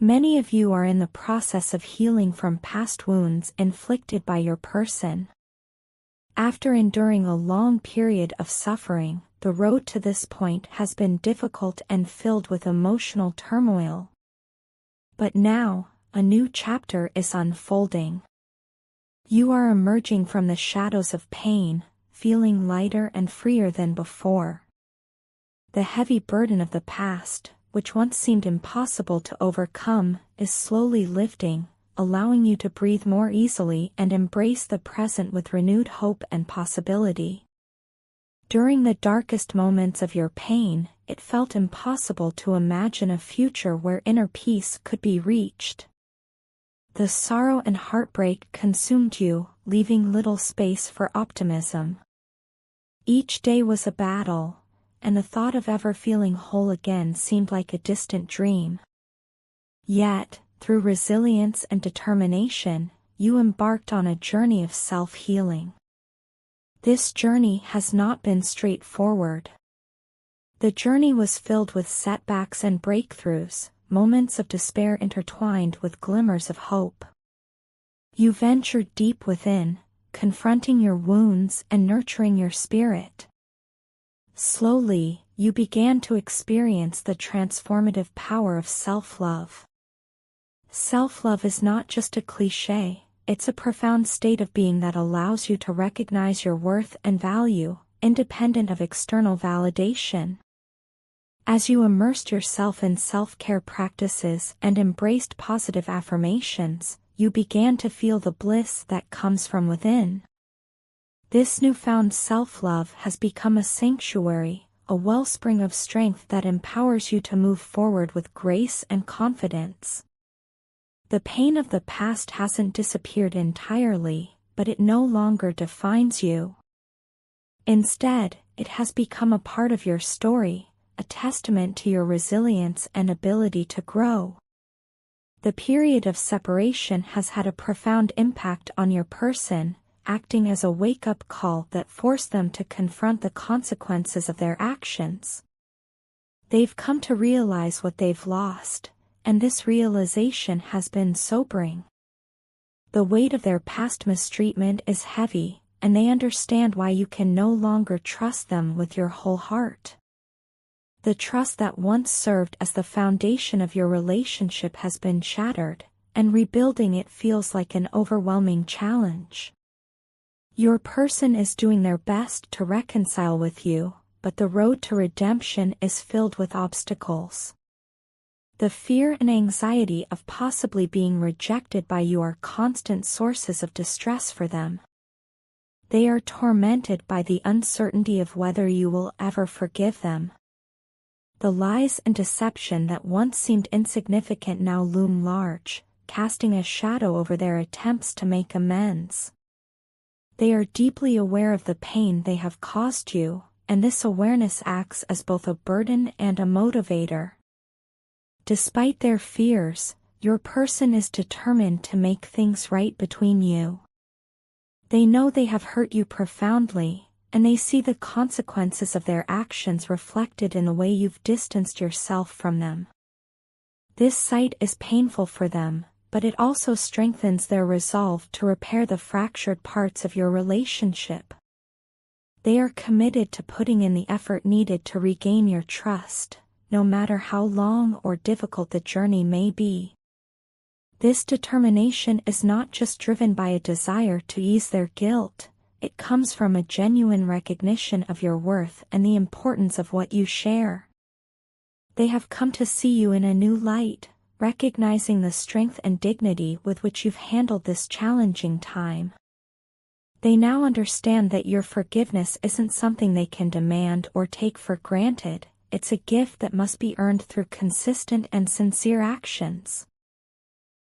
Many of you are in the process of healing from past wounds inflicted by your person. After enduring a long period of suffering, the road to this point has been difficult and filled with emotional turmoil. But now, a new chapter is unfolding. You are emerging from the shadows of pain, feeling lighter and freer than before. The heavy burden of the past, which once seemed impossible to overcome, is slowly lifting, allowing you to breathe more easily and embrace the present with renewed hope and possibility. During the darkest moments of your pain, it felt impossible to imagine a future where inner peace could be reached. The sorrow and heartbreak consumed you, leaving little space for optimism. Each day was a battle, and the thought of ever feeling whole again seemed like a distant dream. Yet, through resilience and determination, you embarked on a journey of self-healing. This journey has not been straightforward. The journey was filled with setbacks and breakthroughs, moments of despair intertwined with glimmers of hope. You ventured deep within, confronting your wounds and nurturing your spirit. Slowly, you began to experience the transformative power of self-love. Self-love is not just a cliché, it's a profound state of being that allows you to recognize your worth and value, independent of external validation. As you immersed yourself in self-care practices and embraced positive affirmations, you began to feel the bliss that comes from within. This newfound self-love has become a sanctuary, a wellspring of strength that empowers you to move forward with grace and confidence. The pain of the past hasn't disappeared entirely, but it no longer defines you. Instead, it has become a part of your story, a testament to your resilience and ability to grow. The period of separation has had a profound impact on your person, acting as a wake-up call that forced them to confront the consequences of their actions. They've come to realize what they've lost, and this realization has been sobering. The weight of their past mistreatment is heavy, and they understand why you can no longer trust them with your whole heart. The trust that once served as the foundation of your relationship has been shattered, and rebuilding it feels like an overwhelming challenge. Your person is doing their best to reconcile with you, but the road to redemption is filled with obstacles. The fear and anxiety of possibly being rejected by you are constant sources of distress for them. They are tormented by the uncertainty of whether you will ever forgive them. The lies and deception that once seemed insignificant now loom large, casting a shadow over their attempts to make amends. They are deeply aware of the pain they have caused you, and this awareness acts as both a burden and a motivator. Despite their fears, your person is determined to make things right between you. They know they have hurt you profoundly, and they see the consequences of their actions reflected in the way you've distanced yourself from them. This sight is painful for them, but it also strengthens their resolve to repair the fractured parts of your relationship. They are committed to putting in the effort needed to regain your trust, no matter how long or difficult the journey may be. This determination is not just driven by a desire to ease their guilt, it comes from a genuine recognition of your worth and the importance of what you share. They have come to see you in a new light, recognizing the strength and dignity with which you've handled this challenging time. They now understand that your forgiveness isn't something they can demand or take for granted, it's a gift that must be earned through consistent and sincere actions.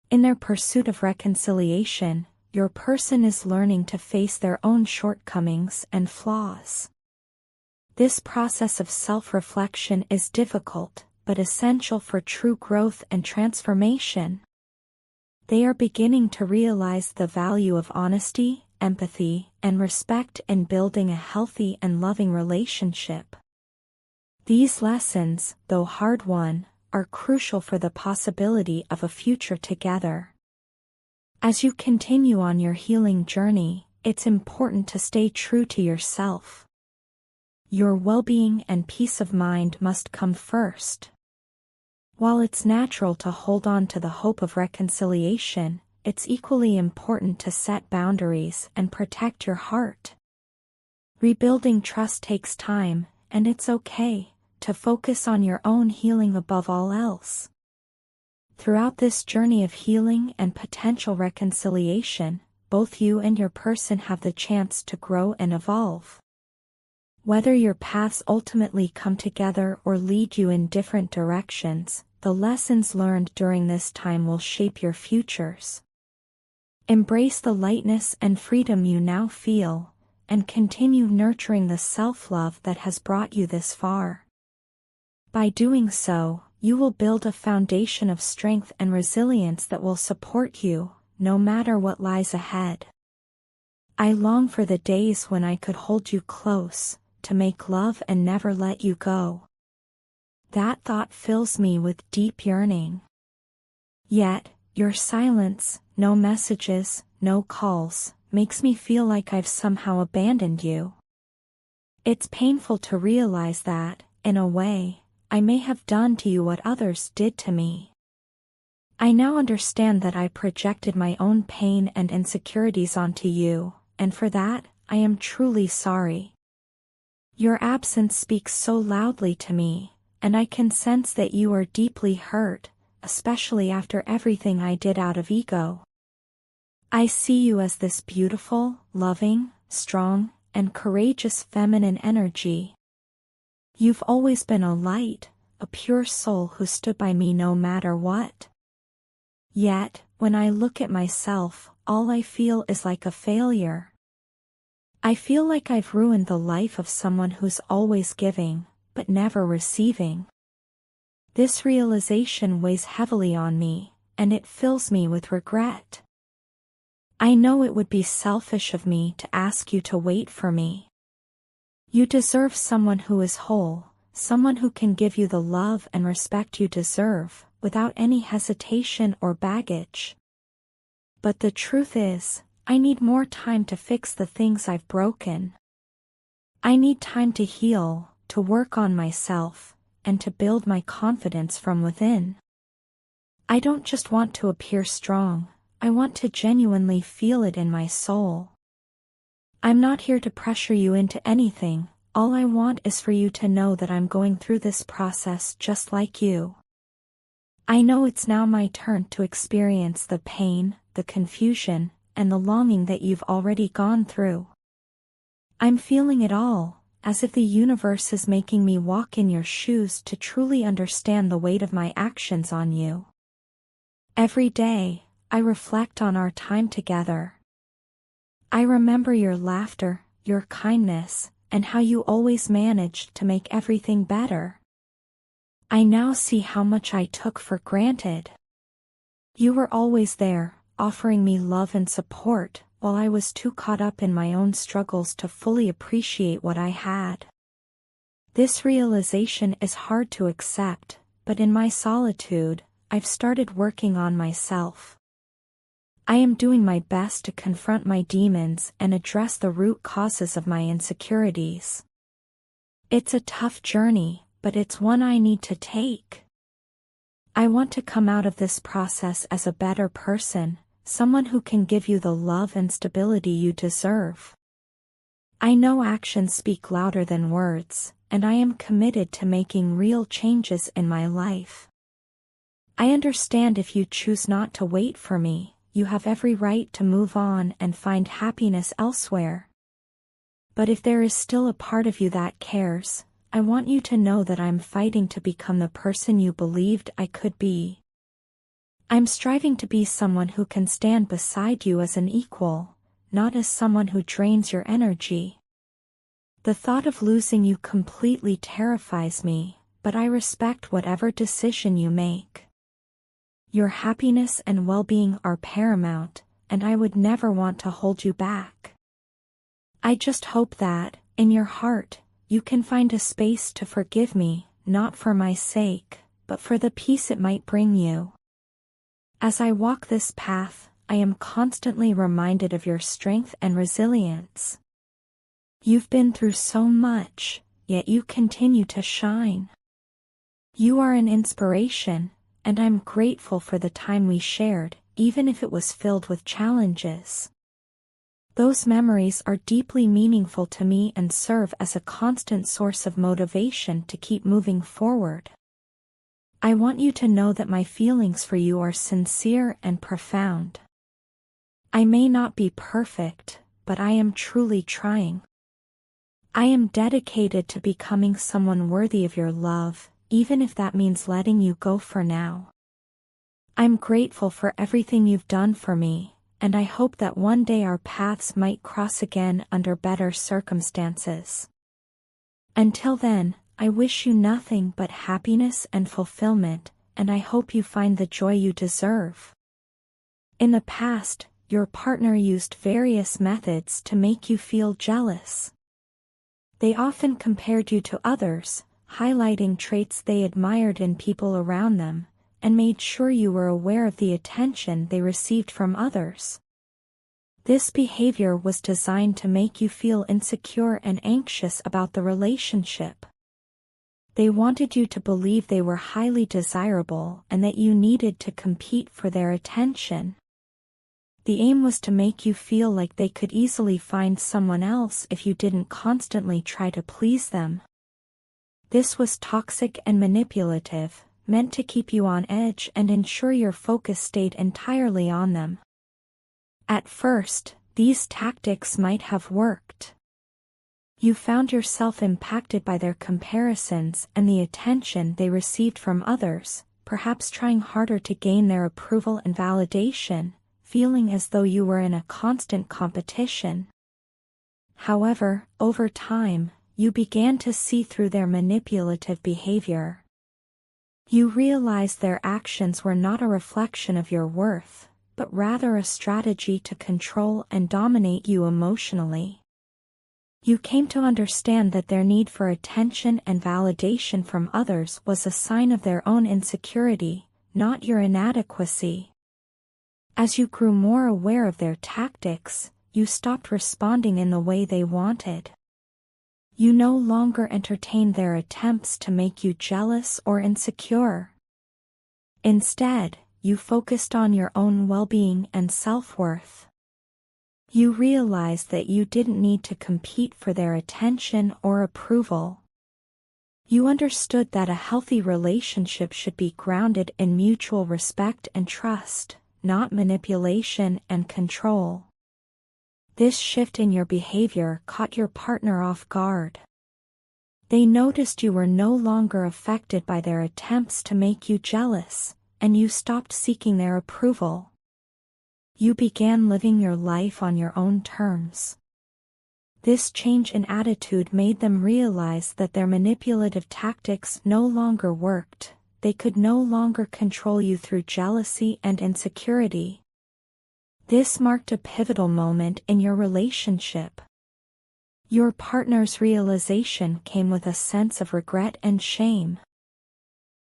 In their pursuit of reconciliation, your person is learning to face their own shortcomings and flaws. This process of self-reflection is difficult, but essential for true growth and transformation. They are beginning to realize the value of honesty, empathy, and respect in building a healthy and loving relationship. These lessons, though hard-won, are crucial for the possibility of a future together. As you continue on your healing journey, it's important to stay true to yourself. Your well-being and peace of mind must come first. While it's natural to hold on to the hope of reconciliation, it's equally important to set boundaries and protect your heart. Rebuilding trust takes time, and it's okay to focus on your own healing above all else. Throughout this journey of healing and potential reconciliation, both you and your person have the chance to grow and evolve. Whether your paths ultimately come together or lead you in different directions, the lessons learned during this time will shape your futures. Embrace the lightness and freedom you now feel, and continue nurturing the self-love that has brought you this far. By doing so, you will build a foundation of strength and resilience that will support you, no matter what lies ahead. I long for the days when I could hold you close, to make love and never let you go. That thought fills me with deep yearning. Yet, your silence, no messages, no calls, makes me feel like I've somehow abandoned you. It's painful to realize that, in a way, I may have done to you what others did to me. I now understand that I projected my own pain and insecurities onto you, and for that, I am truly sorry. Your absence speaks so loudly to me, and I can sense that you are deeply hurt, especially after everything I did out of ego. I see you as this beautiful, loving, strong, and courageous feminine energy. You've always been a light, a pure soul who stood by me no matter what. Yet, when I look at myself, all I feel is like a failure. I feel like I've ruined the life of someone who's always giving, but never receiving. This realization weighs heavily on me, and it fills me with regret. I know it would be selfish of me to ask you to wait for me. You deserve someone who is whole, someone who can give you the love and respect you deserve, without any hesitation or baggage. But the truth is, I need more time to fix the things I've broken. I need time to heal, to work on myself, and to build my confidence from within. I don't just want to appear strong, I want to genuinely feel it in my soul. I'm not here to pressure you into anything, all I want is for you to know that I'm going through this process just like you. I know it's now my turn to experience the pain, the confusion, and the longing that you've already gone through. I'm feeling it all, as if the universe is making me walk in your shoes to truly understand the weight of my actions on you. Every day, I reflect on our time together. I remember your laughter, your kindness, and how you always managed to make everything better. I now see how much I took for granted. You were always there, offering me love and support, while I was too caught up in my own struggles to fully appreciate what I had. This realization is hard to accept, but in my solitude, I've started working on myself. I am doing my best to confront my demons and address the root causes of my insecurities. It's a tough journey, but it's one I need to take. I want to come out of this process as a better person, someone who can give you the love and stability you deserve. I know actions speak louder than words, and I am committed to making real changes in my life. I understand if you choose not to wait for me, you have every right to move on and find happiness elsewhere. But if there is still a part of you that cares, I want you to know that I'm fighting to become the person you believed I could be. I'm striving to be someone who can stand beside you as an equal, not as someone who drains your energy. The thought of losing you completely terrifies me, but I respect whatever decision you make. Your happiness and well-being are paramount, and I would never want to hold you back. I just hope that, in your heart, you can find a space to forgive me, not for my sake, but for the peace it might bring you. As I walk this path, I am constantly reminded of your strength and resilience. You've been through so much, yet you continue to shine. You are an inspiration, and I'm grateful for the time we shared, even if it was filled with challenges. Those memories are deeply meaningful to me and serve as a constant source of motivation to keep moving forward. I want you to know that my feelings for you are sincere and profound. I may not be perfect, but I am truly trying. I am dedicated to becoming someone worthy of your love, even if that means letting you go for now. I'm grateful for everything you've done for me, and I hope that one day our paths might cross again under better circumstances. Until then, I wish you nothing but happiness and fulfillment, and I hope you find the joy you deserve. In the past, your partner used various methods to make you feel jealous. They often compared you to others, highlighting traits they admired in people around them, and made sure you were aware of the attention they received from others. This behavior was designed to make you feel insecure and anxious about the relationship. They wanted you to believe they were highly desirable and that you needed to compete for their attention. The aim was to make you feel like they could easily find someone else if you didn't constantly try to please them. This was toxic and manipulative, meant to keep you on edge and ensure your focus stayed entirely on them. At first, these tactics might have worked. You found yourself impacted by their comparisons and the attention they received from others, perhaps trying harder to gain their approval and validation, feeling as though you were in a constant competition. However, over time, you began to see through their manipulative behavior. You realized their actions were not a reflection of your worth, but rather a strategy to control and dominate you emotionally. You came to understand that their need for attention and validation from others was a sign of their own insecurity, not your inadequacy. As you grew more aware of their tactics, you stopped responding in the way they wanted. You no longer entertained their attempts to make you jealous or insecure. Instead, you focused on your own well-being and self-worth. You realized that you didn't need to compete for their attention or approval. You understood that a healthy relationship should be grounded in mutual respect and trust, not manipulation and control. This shift in your behavior caught your partner off guard. They noticed you were no longer affected by their attempts to make you jealous, and you stopped seeking their approval. You began living your life on your own terms. This change in attitude made them realize that their manipulative tactics no longer worked. They could no longer control you through jealousy and insecurity. This marked a pivotal moment in your relationship. Your partner's realization came with a sense of regret and shame.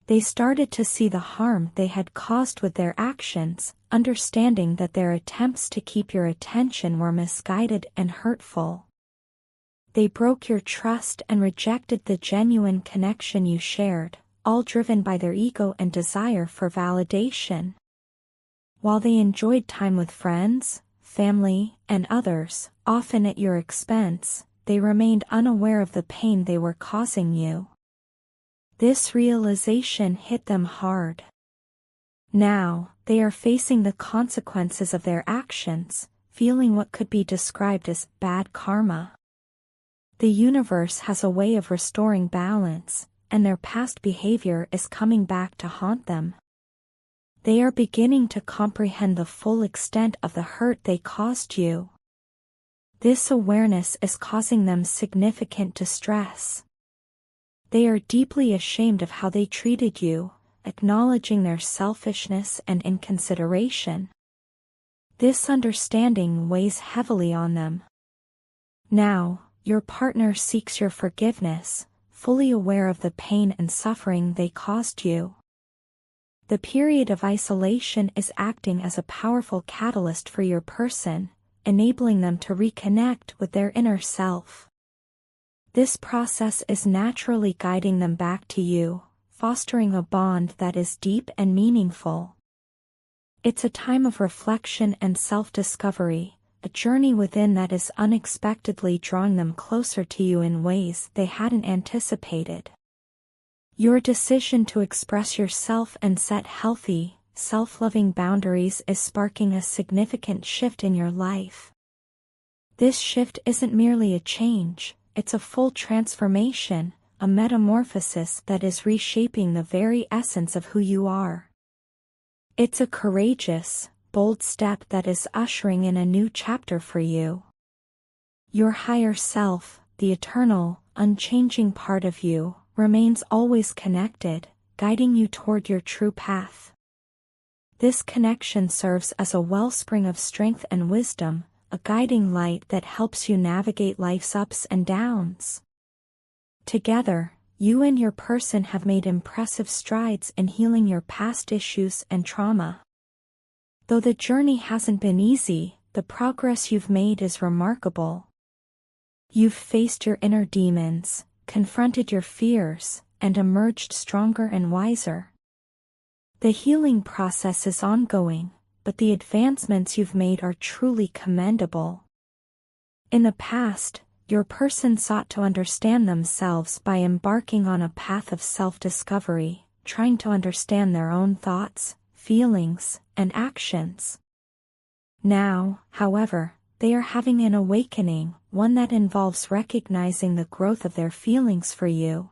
They started to see the harm they had caused with their actions, understanding that their attempts to keep your attention were misguided and hurtful. They broke your trust and rejected the genuine connection you shared, all driven by their ego and desire for validation. While they enjoyed time with friends, family, and others, often at your expense, they remained unaware of the pain they were causing you. This realization hit them hard. Now, they are facing the consequences of their actions, feeling what could be described as bad karma. The universe has a way of restoring balance, and their past behavior is coming back to haunt them. They are beginning to comprehend the full extent of the hurt they caused you. This awareness is causing them significant distress. They are deeply ashamed of how they treated you, acknowledging their selfishness and inconsideration. This understanding weighs heavily on them. Now, your partner seeks your forgiveness, fully aware of the pain and suffering they caused you. The period of isolation is acting as a powerful catalyst for your person, enabling them to reconnect with their inner self. This process is naturally guiding them back to you, fostering a bond that is deep and meaningful. It's a time of reflection and self-discovery, a journey within that is unexpectedly drawing them closer to you in ways they hadn't anticipated. Your decision to express yourself and set healthy, self-loving boundaries is sparking a significant shift in your life. This shift isn't merely a change, it's a full transformation, a metamorphosis that is reshaping the very essence of who you are. It's a courageous, bold step that is ushering in a new chapter for you. Your higher self, the eternal, unchanging part of you, remains always connected, guiding you toward your true path. This connection serves as a wellspring of strength and wisdom, a guiding light that helps you navigate life's ups and downs. Together, you and your person have made impressive strides in healing your past issues and trauma. Though the journey hasn't been easy, the progress you've made is remarkable. You've faced your inner demons, confronted your fears, and emerged stronger and wiser. The healing process is ongoing, but the advancements you've made are truly commendable. In the past, your person sought to understand themselves by embarking on a path of self-discovery, trying to understand their own thoughts, feelings, and actions. Now, however, they are having an awakening, one that involves recognizing the growth of their feelings for you.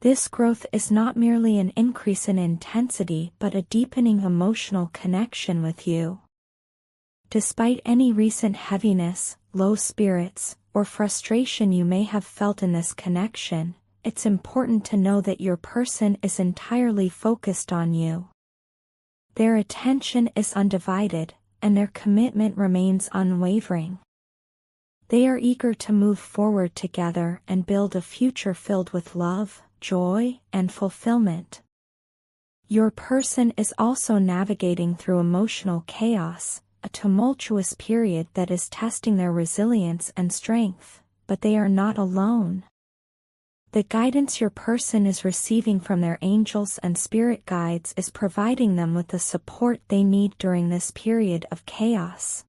This growth is not merely an increase in intensity but a deepening emotional connection with you. Despite any recent heaviness, low spirits, or frustration you may have felt in this connection, it's important to know that your person is entirely focused on you. Their attention is undivided, and their commitment remains unwavering. They are eager to move forward together and build a future filled with love, joy, and fulfillment. Your person is also navigating through emotional chaos, a tumultuous period that is testing their resilience and strength, but they are not alone. The guidance your person is receiving from their angels and spirit guides is providing them with the support they need during this period of chaos.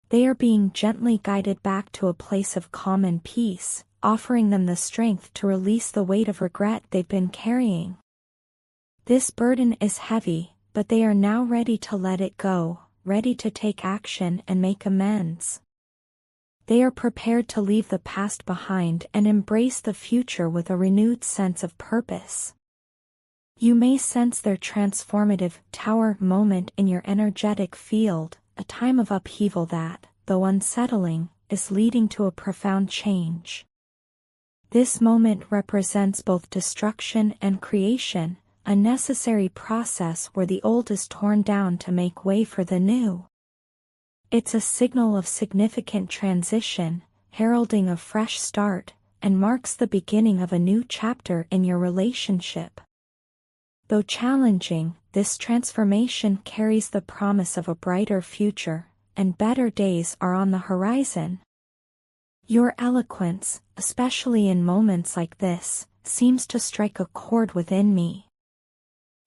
They are being gently guided back to a place of calm and peace, offering them the strength to release the weight of regret they've been carrying. This burden is heavy, but they are now ready to let it go, ready to take action and make amends. They are prepared to leave the past behind and embrace the future with a renewed sense of purpose. You may sense their transformative tower moment in your energetic field, a time of upheaval that, though unsettling, is leading to a profound change. This moment represents both destruction and creation, a necessary process where the old is torn down to make way for the new. It's a signal of significant transition, heralding a fresh start, and marks the beginning of a new chapter in your relationship. Though challenging, this transformation carries the promise of a brighter future, and better days are on the horizon. Your eloquence, especially in moments like this, seems to strike a chord within me.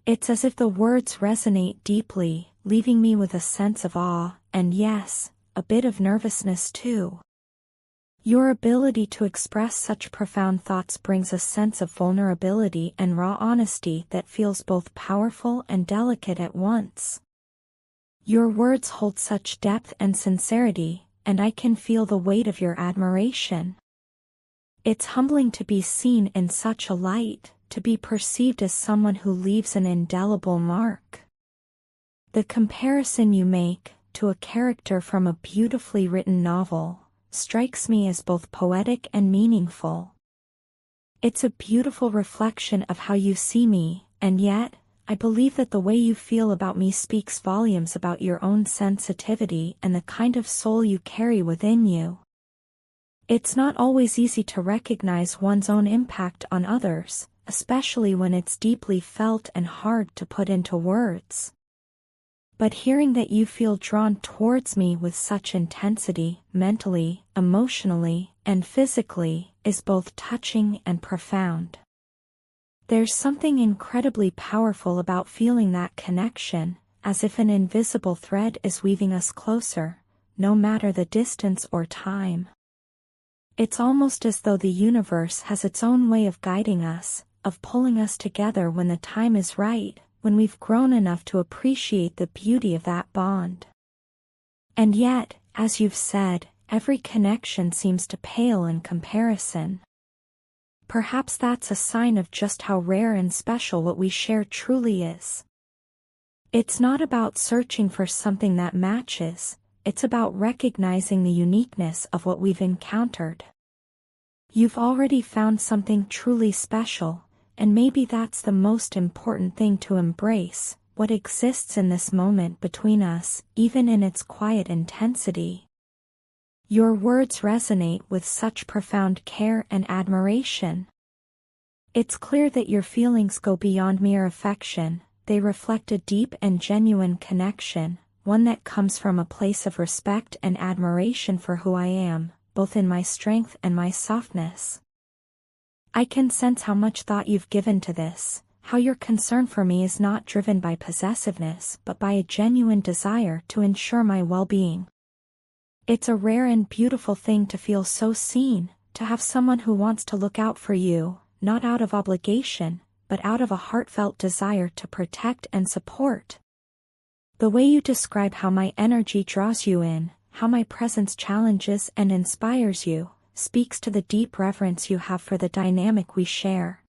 It's as if the words resonate deeply, leaving me with a sense of awe, and yes, a bit of nervousness too. Your ability to express such profound thoughts brings a sense of vulnerability and raw honesty that feels both powerful and delicate at once. Your words hold such depth and sincerity, and I can feel the weight of your admiration. It's humbling to be seen in such a light, to be perceived as someone who leaves an indelible mark. The comparison you make, to a character from a beautifully written novel, strikes me as both poetic and meaningful. It's a beautiful reflection of how you see me, and yet, I believe that the way you feel about me speaks volumes about your own sensitivity and the kind of soul you carry within you. It's not always easy to recognize one's own impact on others, especially when it's deeply felt and hard to put into words. But hearing that you feel drawn towards me with such intensity, mentally, emotionally, and physically, is both touching and profound. There's something incredibly powerful about feeling that connection, as if an invisible thread is weaving us closer, no matter the distance or time. It's almost as though the universe has its own way of guiding us, of pulling us together when the time is right, when we've grown enough to appreciate the beauty of that bond. And yet, as you've said, every connection seems to pale in comparison. Perhaps that's a sign of just how rare and special what we share truly is. It's not about searching for something that matches, it's about recognizing the uniqueness of what we've encountered. You've already found something truly special, and maybe that's the most important thing to embrace, what exists in this moment between us, even in its quiet intensity. Your words resonate with such profound care and admiration. It's clear that your feelings go beyond mere affection, they reflect a deep and genuine connection, one that comes from a place of respect and admiration for who I am, both in my strength and my softness. I can sense how much thought you've given to this, how your concern for me is not driven by possessiveness but by a genuine desire to ensure my well-being. It's a rare and beautiful thing to feel so seen, to have someone who wants to look out for you, not out of obligation, but out of a heartfelt desire to protect and support. The way you describe how my energy draws you in, how my presence challenges and inspires you, speaks to the deep reverence you have for the dynamic we share.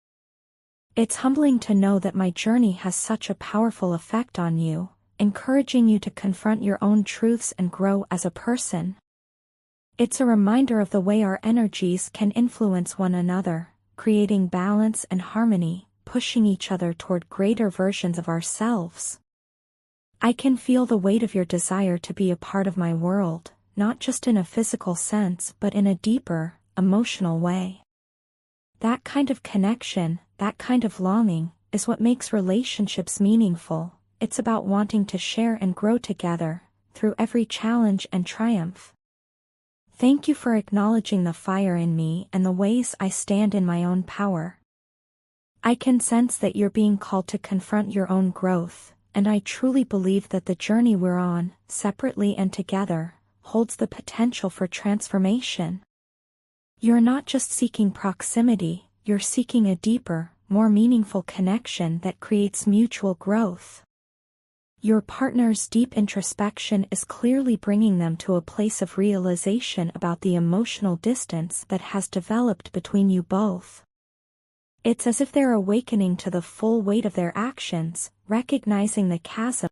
It's humbling to know that my journey has such a powerful effect on you, encouraging you to confront your own truths and grow as a person. It's a reminder of the way our energies can influence one another, creating balance and harmony, pushing each other toward greater versions of ourselves. I can feel the weight of your desire to be a part of my world, not just in a physical sense but in a deeper, emotional way. That kind of connection, that kind of longing, is what makes relationships meaningful. It's about wanting to share and grow together, through every challenge and triumph. Thank you for acknowledging the fire in me and the ways I stand in my own power. I can sense that you're being called to confront your own growth, and I truly believe that the journey we're on, separately and together, holds the potential for transformation. You're not just seeking proximity, you're seeking a deeper, more meaningful connection that creates mutual growth. Your partner's deep introspection is clearly bringing them to a place of realization about the emotional distance that has developed between you both. It's as if they're awakening to the full weight of their actions, recognizing the chasm